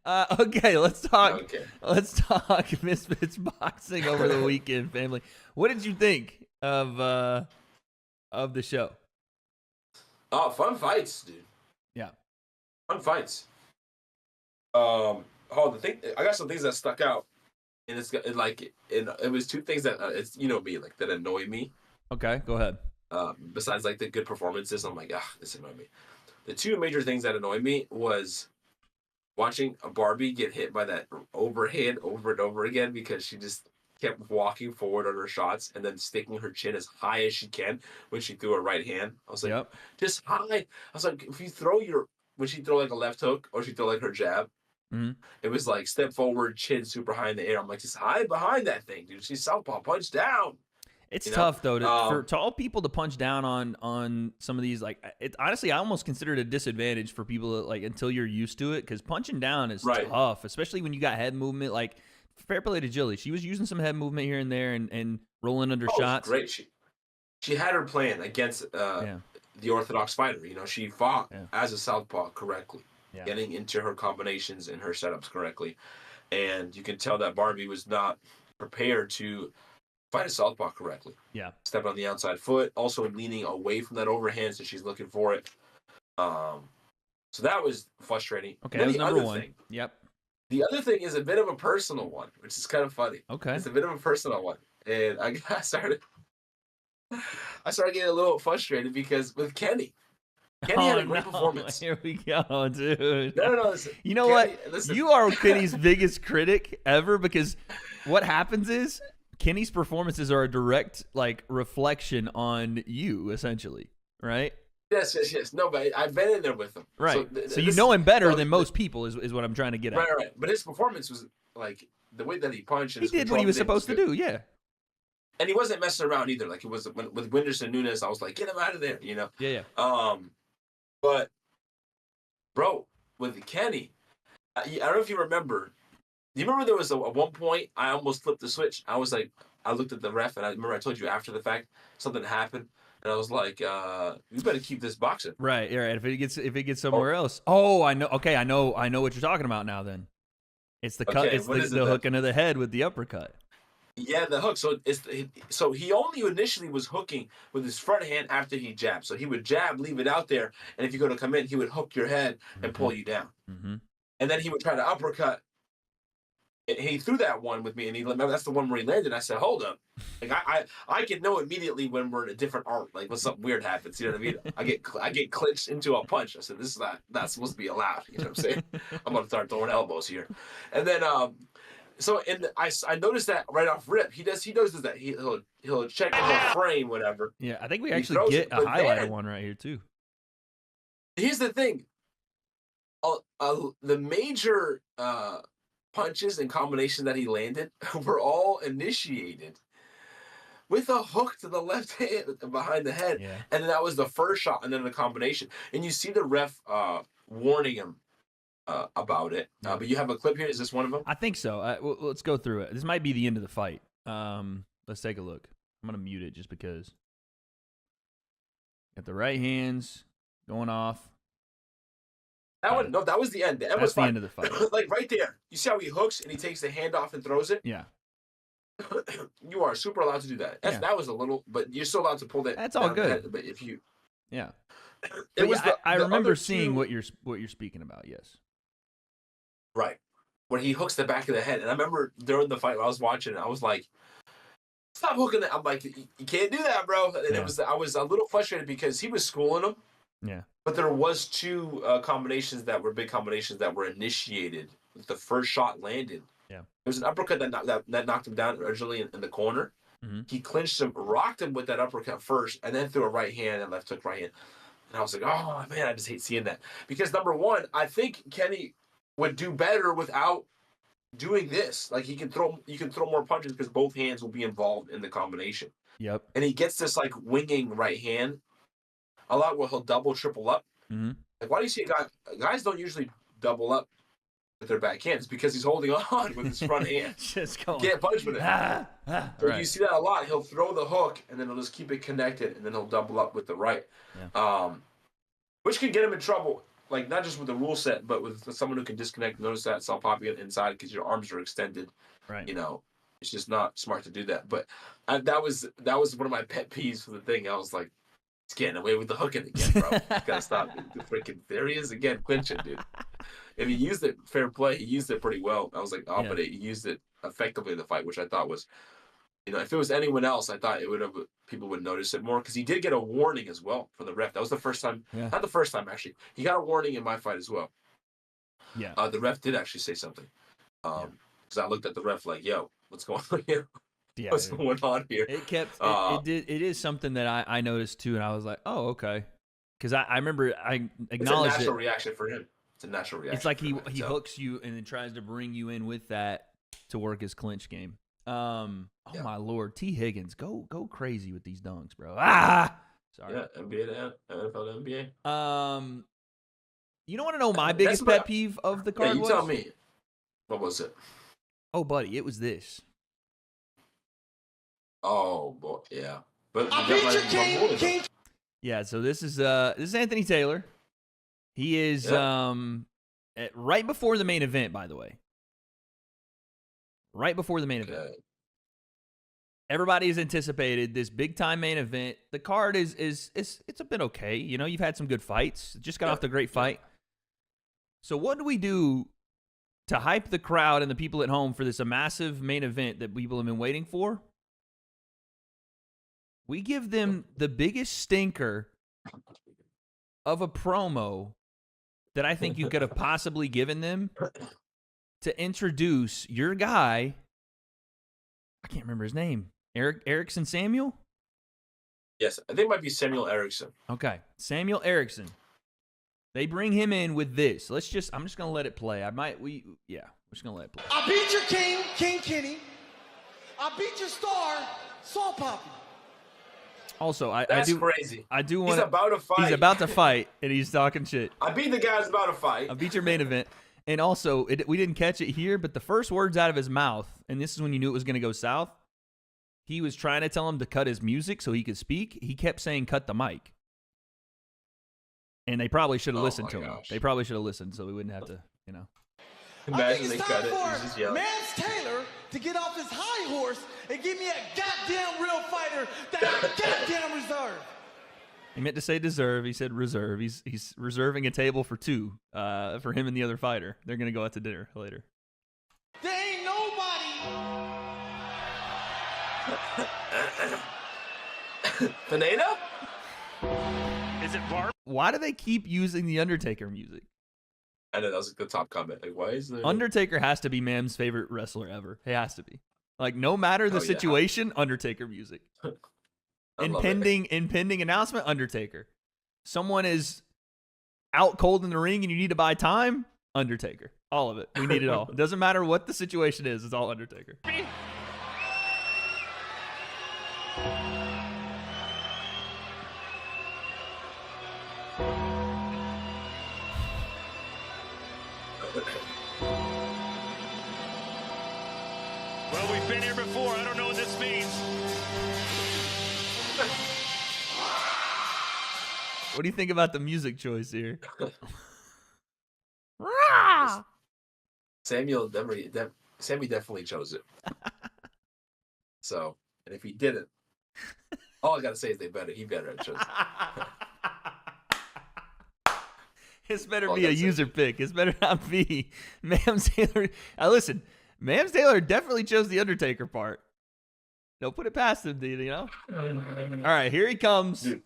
Okay, let's talk. Okay. Let's talk Misfits boxing over the weekend, family. What did you think of the show? Oh, fun fights, dude. Yeah. Fun fights. The thing I got some things that stuck out, and it was two things that it's me like that annoy me. Okay, go ahead. Besides like the good performances, I'm like, this annoyed me. The two major things that annoyed me was watching a Barbie get hit by that overhand over and over again because she just kept walking forward on her shots and then sticking her chin as high as she can when she threw her right hand. I was like, Yep. just high. I was like, if you when she throw like a left hook or she throw like her jab, it was like step forward, chin super high in the air. I'm like, just hide behind that thing, dude. She's southpaw, punch down. It's tough though for all people to punch down on some of these. Like, honestly, I almost consider it a disadvantage for people that, like, until you're used to it, because punching down is tough, especially when you got head movement. Like, fair play to Jilly, she was using some head movement here and there and rolling under shots. Great, she had her plan against the orthodox fighter. She fought as a southpaw correctly, getting into her combinations and her setups correctly, and you can tell that Barbie was not prepared to fight a southpaw correctly. Yeah. Stepping on the outside foot, also leaning away from that overhand, so she's looking for it. So that was frustrating. Okay, that was number one. Yep. The other thing is a bit of a personal one, which is kind of funny. Okay. It's a bit of a personal one. And I started getting a little frustrated because with Kenny had a great performance. Here we go, dude. No. Listen, you know Listen. You are Kenny's biggest critic ever, because what happens is Kenny's performances are a direct reflection on you, essentially, right? Yes. No, but I've been in there with him. Right. So you know him better than most people is what I'm trying to get at. Right. But his performance was like the way that he punched. He did what he was supposed to do, yeah. And he wasn't messing around either. Like, it was with Whindersson Nunes, I was like, get him out of there, Yeah. But, bro, with Kenny, I don't know if you remember. Do you remember there was at one point I almost flipped the switch? I was like, I looked at the ref, and I remember I told you after the fact something happened, and I was like, you better keep this boxing. Right. If it gets somewhere else. Oh, I know. Okay, I know what you're talking about now. Then it's the cut. It's the hook into the head with the uppercut. Yeah, the hook. So he only initially was hooking with his front hand after he jabbed. So he would jab, leave it out there, and if you go to come in, he would hook your head and pull you down. Mm-hmm. And then he would try to uppercut. And he threw that one with me, and remember that's the one where he landed. I said, "Hold up!" Like I can know immediately when we're in a different art. Like when something weird happens. You know what I mean? I get clinched into a punch. I said, "This is not supposed to be allowed." You know what I'm saying? I'm gonna start throwing elbows here, and then I noticed that right off rip. He does that. He'll check the frame, whatever. Yeah, I think we actually get a highlighter one right here too. Here's the thing. The major punches and combinations that he landed were all initiated with a hook to the left hand behind the head. Yeah. And then that was the first shot, and then the combination. And you see the ref warning him about it. But you have a clip here. Is this one of them? I think so. Well, let's go through it. This might be the end of the fight. Let's take a look. I'm going to mute it just because. Got the right hands going off. That was the end. That was the end of the fight. Like right there. You see how he hooks and he takes the hand off and throws it? Yeah. You are super allowed to do that. That was a little, but you're still allowed to pull that. That's all good. Head, but if you, yeah, I remember seeing what you're speaking about. Yes. Right. When he hooks the back of the head, and I remember during the fight when I was watching it, I was like, "Stop hooking that!" I'm like, "You can't do that, bro." And I was a little frustrated because he was schooling him. Yeah. But there was two combinations that were big combinations that were initiated. The first shot landed. Yeah. There was an uppercut that knocked him down originally in the corner. Mm-hmm. He clinched him, rocked him with that uppercut first, and then threw a right hand and left hook right hand. And I was like, oh, man, I just hate seeing that. Because, number one, I think Kenny would do better without doing this. Like, you can throw more punches because both hands will be involved in the combination. Yep. And he gets this, like, winging right hand a lot where he'll double, triple up. Mm-hmm. Like, why do you see guys don't usually double up with their back hands? Because he's holding on with his front hand. Just going. Can't punch with it. So right. You see that a lot. He'll throw the hook, and then he'll just keep it connected, and then he'll double up with the right. Yeah. Which can get him in trouble like not just with the rule set, but with someone who can disconnect. Notice that it's all popping inside because your arms are extended. Right. You know, it's just not smart to do that. But that was one of my pet peeves for the thing. I was like, he's getting away with the hooking again, bro. Gotta stop the freaking. There he is again, clinching, dude. If he used it fair play, he used it pretty well. I was like, oh, but he used it effectively in the fight, which I thought was, you know, if it was anyone else, I thought people would notice it more because he did get a warning as well from the ref. That was the first time, not the first time actually. He got a warning in my fight as well. Yeah. The ref did actually say something. Because I looked at the ref like, yo, what's going on here? Yeah, what's going on here? It kept it is something that I noticed too, and I was like, oh, okay. Because I remember I acknowledged it's a natural reaction for him. It's a natural reaction. It's like he hooks you and then tries to bring you in with that to work his clinch game. My Lord, T. Higgins, go crazy with these dunks, bro. Sorry. Yeah, NBA to NFL to NBA. You don't want to know my biggest pet peeve of the card was? You tell me. What was it? Oh, buddy, it was this. Oh boy, yeah. But yeah. So this is Anthony Taylor. He is right before the main event, by the way. Right before the main event. Everybody has anticipated this big time main event. The card is it's a bit okay. You know, you've had some good fights. Just got off the great fight. So what do we do to hype the crowd and the people at home for this massive main event that people have been waiting for? We give them the biggest stinker of a promo that I think you could have possibly given them to introduce your guy. I can't remember his name. Erickson Samuel? Yes, I think it might be Samuel Erickson. Okay, Samuel Erickson. They bring him in with this. I'm just going to let it play. We're just going to let it play. I beat your king, King Kenny. I beat your star, Salt Poppy. Also, That's crazy. I do want. He's about to fight. He's about to fight, and he's talking shit. I beat the guy who's about to fight. I beat your main event, and also we didn't catch it here, but the first words out of his mouth, and this is when you knew it was going to go south. He was trying to tell him to cut his music so he could speak. He kept saying, "Cut the mic," and they probably should have listened to him. They probably should have listened, so we wouldn't have to, you know. Imagine they cut it. He's just yelling. Mans Taylor to get off his high horse and give me a goddamn real fighter that I goddamn reserve. He meant to say deserve. He said reserve. He's reserving a table for two for him and the other fighter. They're going to go out to dinner later. There ain't nobody. Pineda? Is it Barb? Why do they keep using the Undertaker music? I know that was the top comment. Like, why is there Undertaker has to be Mam's favorite wrestler ever. He has to be. Like, no matter the situation, Undertaker music. Impending announcement, Undertaker. Someone is out cold in the ring and you need to buy time, Undertaker. All of it. We need it all. It doesn't matter what the situation is. It's all Undertaker. Well, we've been here before. I don't know what this means. What do you think about the music choice here? Sammy definitely chose it. So, and if he didn't, all I gotta say is he better have chosen it. It's better be a user pick. It's better not be Mams Taylor. Listen, Mams Taylor definitely chose the Undertaker part. Don't put it past him, dude, you know? All right, here he comes. Dude.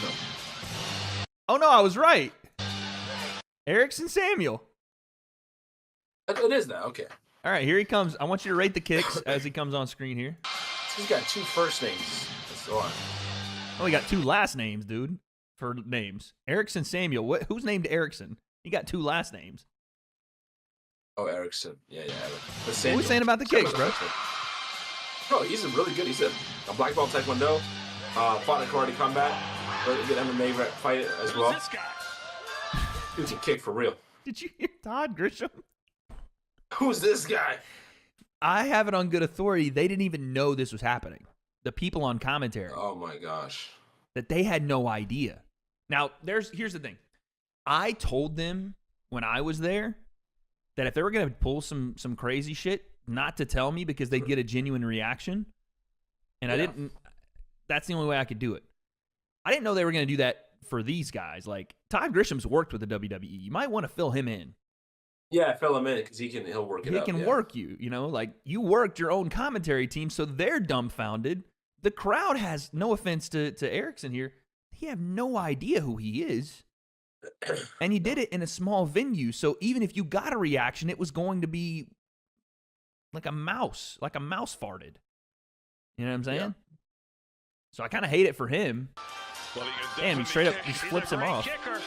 No. Oh, no, I was right. Erickson Samuel. It is that. Okay. All right, here he comes. I want you to rate the kicks as he comes on screen here. He's got two first names. That's the one. Oh, he got two last names, dude, for names. Erickson Samuel. Who's named Erickson? He got two last names. Oh, Erickson. Yeah. What are we saying about the kicks, bro? Bro, he's really good. He's a black belt taekwondo. Fought in karate combat. Really good MMA fight as well. Who's this guy? Dude's a kick for real. Did you hear Todd Grisham? Who's this guy? I have it on good authority. They didn't even know this was happening. The people on commentary. Oh my gosh. That they had no idea. Now, here's the thing. I told them when I was there that if they were going to pull some crazy shit, not to tell me because they'd get a genuine reaction. And I didn't. That's the only way I could do it. I didn't know they were going to do that for these guys. Like, Todd Grisham's worked with the WWE. You might want to fill him in. Yeah, fill him in because he'll work it out. He can work you, like you worked your own commentary team, so they're dumbfounded. The crowd has, no offense to Erickson here, he have no idea who he is. And he did it in a small venue, so even if you got a reaction, it was going to be like a mouse farted. You know what I'm saying? Yeah. So I kind of hate it for him. Well, damn, he straight up just flips him off. Kicker.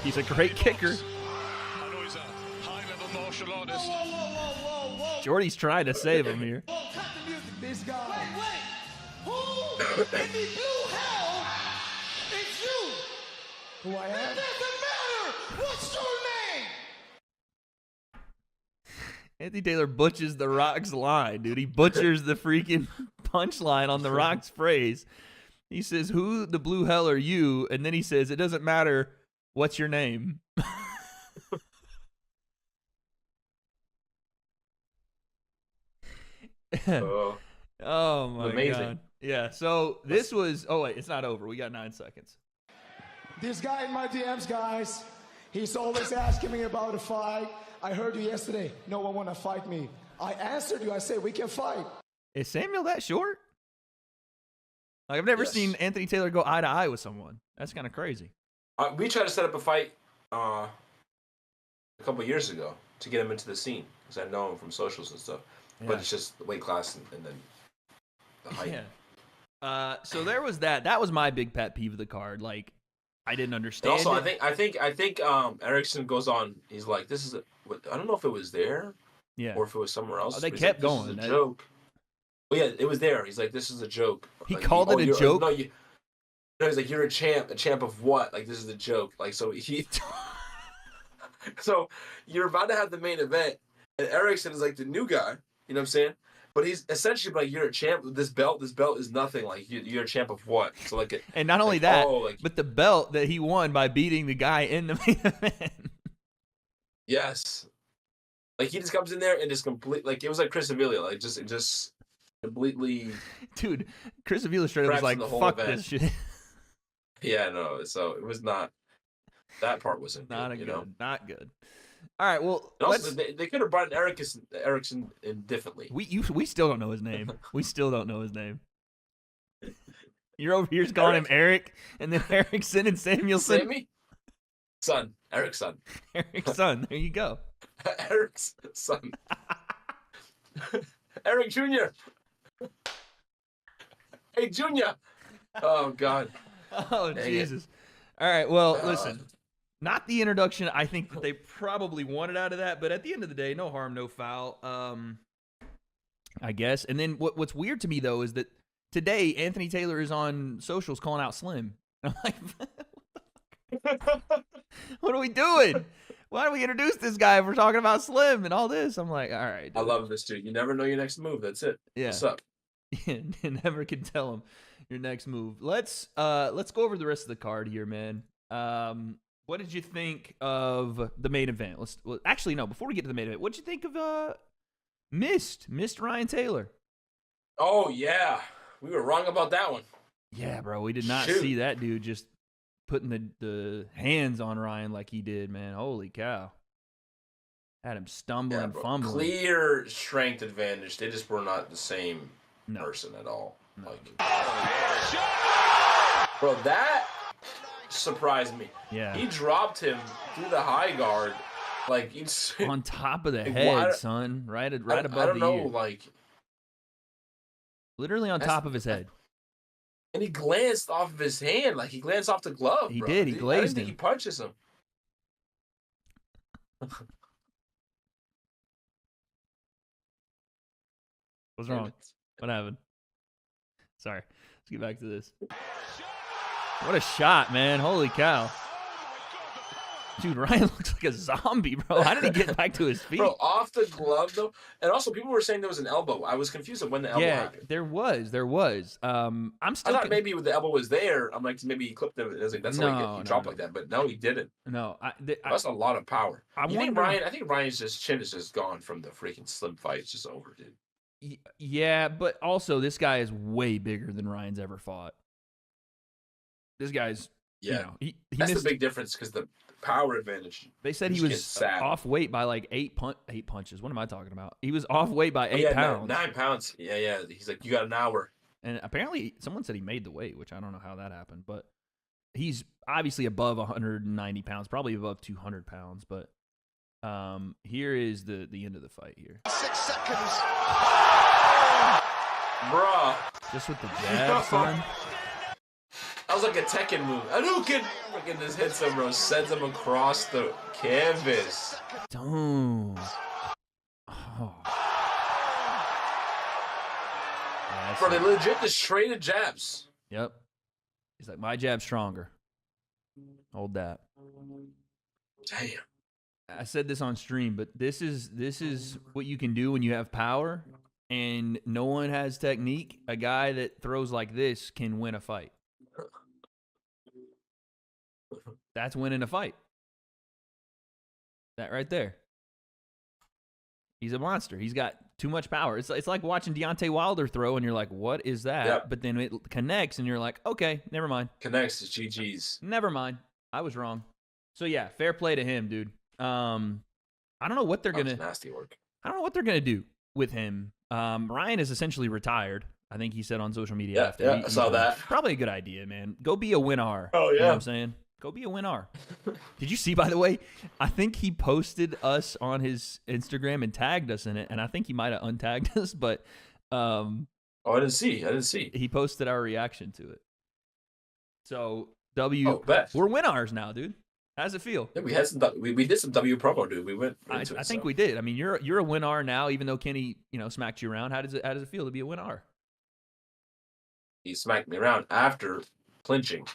He's a great kicker. Whoa. Jordy's trying to save him here. Cut the music, this guy. Wait. Who in the blue hell is you? Who I am? It doesn't matter. What's your name? Anthony Taylor butchers The Rock's line, dude. He butchers the freaking punchline on The Rock's phrase. He says, "Who the blue hell are you?" And then he says, "It doesn't matter. What's your name?" Oh my God. Yeah, so this was, oh wait, it's not over. We got 9 seconds. This guy in my DMs, guys, he's always asking me about a fight. I heard you yesterday. No one want to fight me. I answered you. I said, we can fight. Is Samuel that short? Like, I've never seen Anthony Taylor go eye to eye with someone. That's kind of crazy. We tried to set up a fight a couple of years ago to get him into the scene because I know him from socials and stuff. Yeah. But it's just the weight class and then the height. Yeah. So there was that. That was my big pet peeve of the card. Like, I didn't understand. And also, I think Erickson goes on. He's like, "This is I don't know if it was there, or if it was somewhere else." Oh, they kept going. This is a joke. Well, yeah, it was there. He's like, "This is a joke." He like, called it a joke. No, he's like, "You're a champ. A champ of what? Like, this is a joke." Like, so he. So you're about to have the main event, and Erickson is like the new guy. You know what I'm saying? But he's essentially like, "You're a champ. This belt is nothing. Like, you're a champ of what?" So like, and not only that, but the belt that he won by beating the guy in the main event. Yes, like he just comes in there and just like it was like Chris Avila, like just completely. Dude, Chris Avila straight up was like, "Fuck this shit." Yeah, no. So it was not. That part wasn't not good, good. Not good. All right, well, also, they could have brought Erickson in differently. We still don't know his name. We still don't know his name. You're over here calling him Eric, and then Erickson and Samuelson. Sammy? Son. Eric's son. Eric's son. There you go. Eric's son. Eric Jr. Hey, Junior. Oh, God. Oh, dang Jesus. It. All right, well, listen. Not the introduction I think that they probably wanted out of that, but at the end of the day, no harm, no foul, I guess. And then what's weird to me, though, is that today Anthony Taylor is on socials calling out Slim. I'm like, what are we doing? Why do we introduce this guy if we're talking about Slim and all this? I'm like, all right. Dude. I love this, dude. You never know your next move. That's it. Yeah. What's up? You never can tell him your next move. Let's go over the rest of the card here, man. What did you think of the main event? Actually, no. Before we get to the main event, what did you think of Missed Ryan Taylor? Oh yeah, we were wrong about that one. Yeah, bro, we did not see that dude just putting the hands on Ryan like he did, man. Holy cow! Had him stumbling and fumbling. Clear strength advantage. They just were not the same person at all. No. Like, bro, that surprised me. Yeah, he dropped him through the high guard, like on top of the head, son. Right above the ear. I don't know, like literally on top of his head. And he glanced off of his hand, like he glanced off the glove. He did. He glazed I didn't think him. He punches him. What's wrong? What happened? Sorry. Let's get back to this. What a shot, man. Holy cow. Dude, Ryan looks like a zombie, bro. How did he get back to his feet? Bro, off the glove, though. And also, people were saying there was an elbow. I was confused of when the elbow happened. There was. I thought maybe the elbow was there. I'm like, maybe he clipped him. That's how he dropped like that. But no, he didn't. No. That's a lot of power. I think Ryan's chin is just gone from the freaking slim fight. It's just over, dude. Yeah, but also, this guy is way bigger than Ryan's ever fought. This guy's, that's the big difference because the power advantage. They said he was off weight by like 8 punches. What am I talking about? He was off weight by 8 pounds. 9 pounds. Yeah. He's like, you got an hour. And apparently, someone said he made the weight, which I don't know how that happened. But he's obviously above 190 pounds, probably above 200 pounds. But here is the end of the fight here. 6 seconds. Bruh. Just with the jab, son. That was like a Tekken move. Hadouken! Freaking just hits him, bro. Sends him across the canvas. Don't. Oh. Yeah, bro, they legit just traded jabs. Yep. He's like, my jab's stronger. Hold that. Damn. I said this on stream, but this is what you can do when you have power and no one has technique. A guy that throws like this can win a fight. That's winning a fight. That right there. He's a monster. He's got too much power. It's like watching Deontay Wilder throw, and you're like, what is that? Yep. But then it connects, and you're like, okay, never mind. Connects to GG's. Never mind. I was wrong. So, yeah, fair play to him, dude. I don't know what they're going to... nasty work. I don't know what they're going to do with him. Ryan is essentially retired. I think he said on social media after. Yeah, I saw that. Probably a good idea, man. Go be a winner. Oh, yeah. You know what I'm saying? Go be a winner. Did you see, by the way, I think he posted us on his Instagram and tagged us in it, and I think he might have untagged us, but I didn't see. He posted our reaction to it. So, we're winners now, dude. How's it feel? Yeah, we did some W promo, dude. We went I think we did. I mean, you're a winner now, even though Kenny, smacked you around. How does it feel to be a winner? He smacked me around after clinching.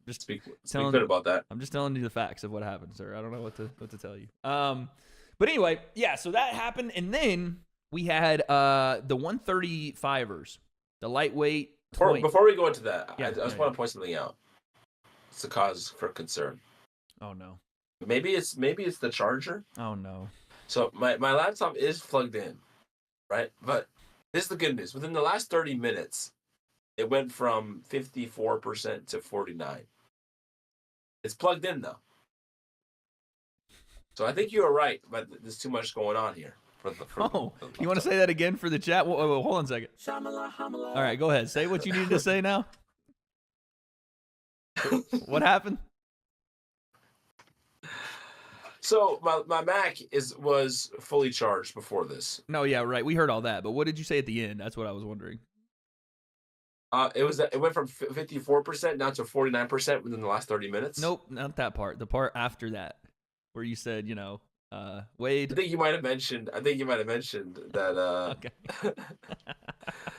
Just speak good about that. I'm just telling you the facts of what happened, sir. I don't know what to tell you. But anyway, yeah. So that happened, and then we had the 135ers, the lightweight. Before we go into that, I just want to point something out. It's a cause for concern. Oh no. Maybe it's the charger. Oh no. So my laptop is plugged in, right? But this is the good news. Within the last 30 minutes, it went from 54% to 49%. It's plugged in, though. So I think you were right, but there's too much going on here. You want to say that again for the chat? Whoa, hold on a second. All right, go ahead. Say what you needed to say now. What happened? So my Mac was fully charged before this. No, yeah, right. We heard all that, but what did you say at the end? That's what I was wondering. It went from 54% down to 49% within the last 30 minutes. Nope, not that part. The part after that, where you said, Wade. I think you might have mentioned that okay.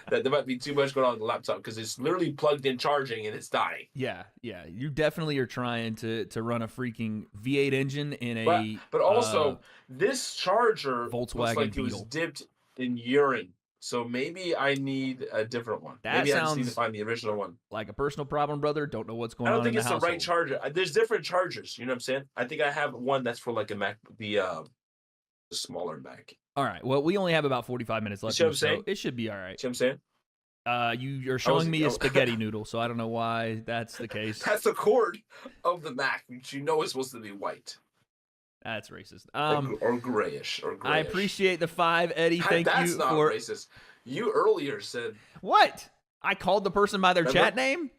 that there might be too much going on the laptop because it's literally plugged in charging and it's dying. Yeah. You definitely are trying to run a freaking V8 engine in a. But also, this charger Volkswagen looks like Beetle. It was dipped in urine. So maybe I need a different one. That maybe I sounds just need to find the original one. Like a personal problem, brother. Don't know what's going on. I don't think in it's the the right charger. There's different chargers. You know what I'm saying? I think I have one that's for like a Mac, the smaller Mac. All right. Well, we only have about 45 minutes left. You see what I'm saying? It should be all right. See what I'm saying? You're showing me a spaghetti noodle, so I don't know why that's the case. That's the cord of the Mac, which is supposed to be white. That's racist. Or grayish. I appreciate the 5, Eddie. Thank you That's not racist. You earlier said what? I called the person by their chat name.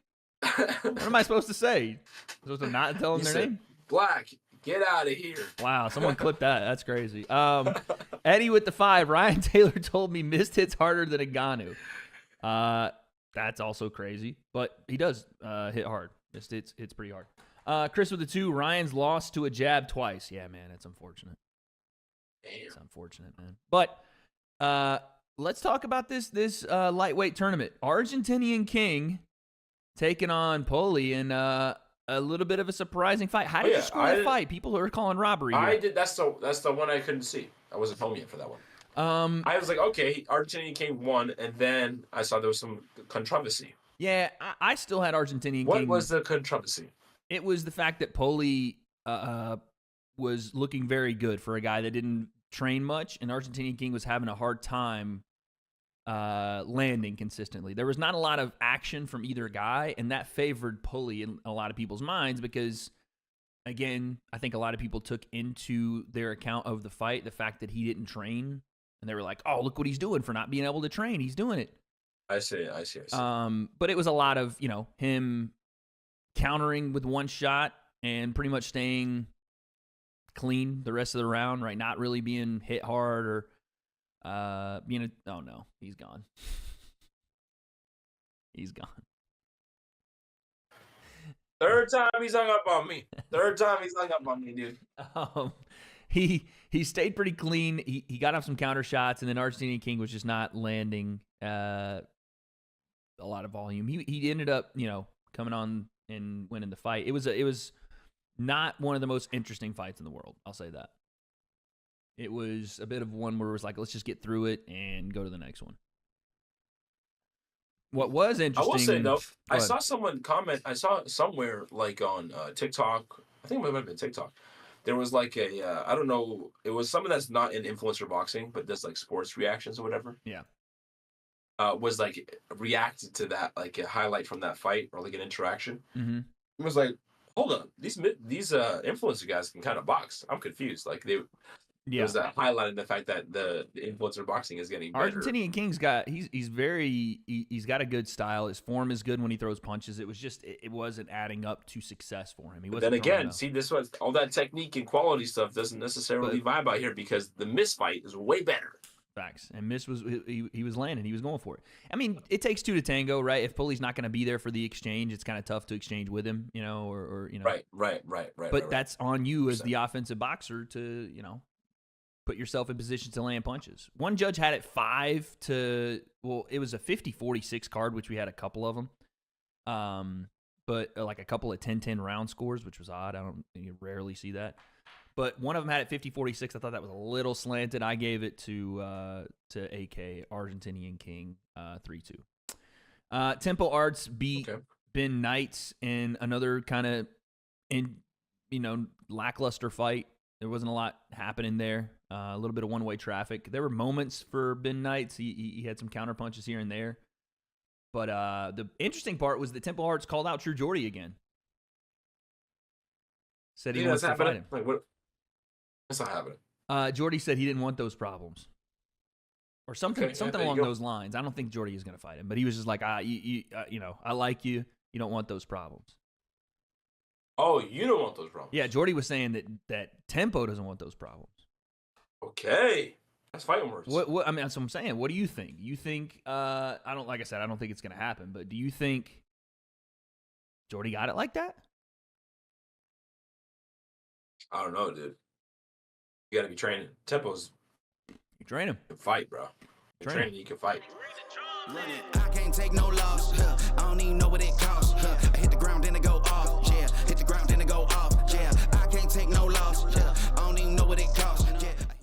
What am I supposed to say? Supposed to not tell them their name? Black, get out of here. Wow, someone clipped that. That's crazy. Eddie with the 5. Ryan Taylor told me Mist hits harder than Ngannou. That's also crazy, but he does hit hard. Mist hits pretty hard. Chris with the 2. Ryan's lost to a jab twice. Yeah, man, it's unfortunate. Damn. It's unfortunate, man. But let's talk about this lightweight tournament. Argentinian King taking on Poli, and a little bit of a surprising fight. How did you score that fight? People are calling robbery here. I did. That's the one I couldn't see. I wasn't home yet for that one. I was like, okay, Argentinian King won, and then I saw there was some controversy. Yeah, I still had Argentinian King. What was the controversy? It was the fact that Poli was looking very good for a guy that didn't train much, and Argentinian King was having a hard time landing consistently. There was not a lot of action from either guy, and that favored Poli in a lot of people's minds because, again, I think a lot of people took into their account of the fight the fact that he didn't train, and they were like, oh, look what he's doing for not being able to train. He's doing it. I see. But it was a lot of, him countering with one shot and pretty much staying clean the rest of the round, right? Not really being hit hard or oh no, he's gone. He's gone. Third time he's hung up on me. Dude. He stayed pretty clean. He got off some counter shots, and then Argentinian King was just not landing a lot of volume. He ended up, coming on and winning the fight. It was not one of the most interesting fights in the world. I'll say that. It was a bit of one where it was like, let's just get through it and go to the next one. What was interesting... I will say, though, I saw someone comment, I saw somewhere, like on TikTok, I think it might have been TikTok, there was like I don't know, it was someone that's not in influencer boxing, but does like sports reactions or whatever. Yeah. Was like reacted to that, like a highlight from that fight or like an interaction. Mm-hmm. It was like, hold on, these influencer guys can kind of box. I'm confused. Like it was highlighting the fact that the influencer boxing is getting better. Argentinian King's he's got a good style. His form is good when he throws punches. It was just it wasn't adding up to success for him. He wasn't. Then again, see, this was all that technique and quality stuff doesn't necessarily vibe out here because the Miss fight is way better. Facts. And Miss was he was landing. He was going for it. I mean, it takes two to tango, right? If Poli's not going to be there for the exchange, it's kind of tough to exchange with him, or. Right. But that's on you as the offensive boxer to put yourself in position to land punches. One judge had it 5 to, it was a 50-46 card, which we had a couple of them. But like a couple of 10-10 round scores, which was odd. You rarely see that. But one of them had it 50-46. I thought that was a little slanted. I gave it to AK, Argentinian King, 3-2. Tempo Arts beat Ben Knights in another kind of, lackluster fight. There wasn't a lot happening there. A little bit of one-way traffic. There were moments for Ben Knights. He had some counter punches here and there. But the interesting part was that Temple Hearts called out True Jordy again. Said he wants to fight him. Like, what? That's not happening. Jordy said he didn't want those problems. Or something along those lines. I don't think Jordy is going to fight him. But he was just like, I like you. You don't want those problems. Oh, you don't want those problems. Yeah, Jordy was saying that Tempo doesn't want those problems. Okay, that's fighting words. What I mean, that's what I'm saying. What do you think? You think I don't think it's gonna happen, but do you think Jordy got it like that? I don't know, dude. You gotta be training. Tempo's. You train him. You can fight, bro. You can fight. I can't take no loss. I don't need